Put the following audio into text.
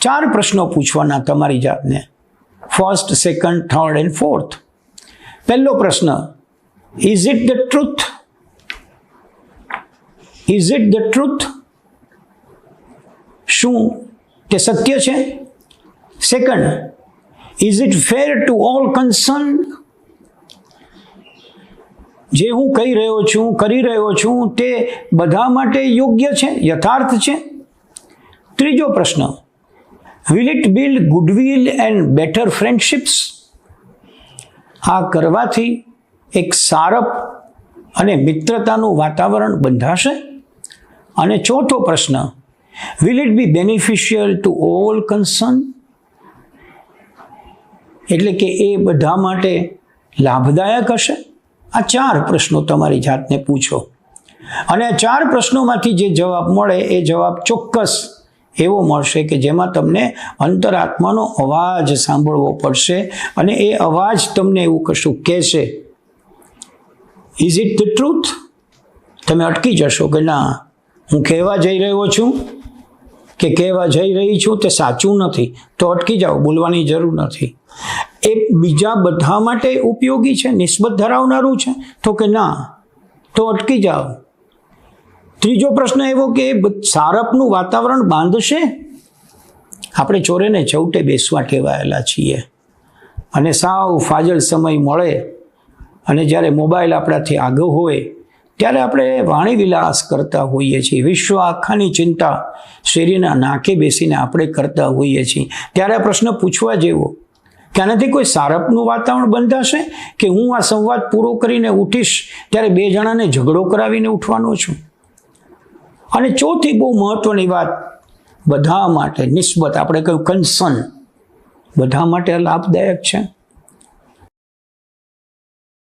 4 પ્રશ્નો પૂછવાના તમારી જાતને, first, second, third and fourth. પહેલો પ્રશ્ન, is it the truth? Is it the truth? શું તે સત્ય છે? Second, is it fair to all concern? જે હું કહી રહ્યો છું, કરી રહ્યો છું, તે બધા માટે યોગ્ય છે, યથાર્થ છે? ત્રીજો પ્રશ્ન, will it build goodwill and better friendships? આ કરવાથી એક સારપ અને મિત્રતાનું વાતાવરણ બંધાશે? અને ચોથો પ્રશ્ન, will it be beneficial to all concern? એટલે કે એ બધા માટે લાભદાયક હશે? આ 4 પ્રશ્નો તમારી જાતને પૂછો અને આ 4 પ્રશ્નોમાંથી જે જવાબ મળે એ જવાબ ચોક્કસ એવો મળશે કે જેમાં તમને અંતરાત્માનો અવાજ સાંભળવો પડશે અને એ અવાજ તમને એવું કશું કહેશે, ઇઝ ઇટ ધ ટ્રુથ? તમે અટકી જશો કે ના, હું કહેવા જઈ રહ્યો છું કે કહેવા જઈ રહી છું તે સાચું નથી, તો અટકી જાઓ, બોલવાની જરૂર નથી. એ બીજા બધા માટે ઉપયોગી છે, નિસ્બત ધરાવનારું છે, તો કે ના, તો અટકી જાઓ. ત્રીજો પ્રશ્ન એવો કે સારપનું વાતાવરણ બાંધશે? આપણે ચોરે ને છવટે બેસવા ટેવાયેલા છીએ અને સાવ ફાજલ સમય મળે અને જ્યારે મોબાઈલ આપણાથી આગળ હોય ત્યારે આપણે વાણી વિલાસ કરતા હોઈએ છીએ. વિશ્વ આખાની ચિંતા શેરીના નાકે બેસીને આપણે કરતા હોઈએ છીએ. ત્યારે આ પ્રશ્ન પૂછવા જેવો કે આનાથી કોઈ સારપનું વાતાવરણ બંધાશે કે હું આ સંવાદ પૂરો કરીને ઉઠીશ ત્યારે 2 જણાને ઝઘડો કરાવીને ઉઠવાનો છું? અને ચોથી બહુ મહત્વની વાત, બધા માટે નિસ્બત, આપણે કહ્યું કન્સર્ન, બધા માટે લાભદાયક છે.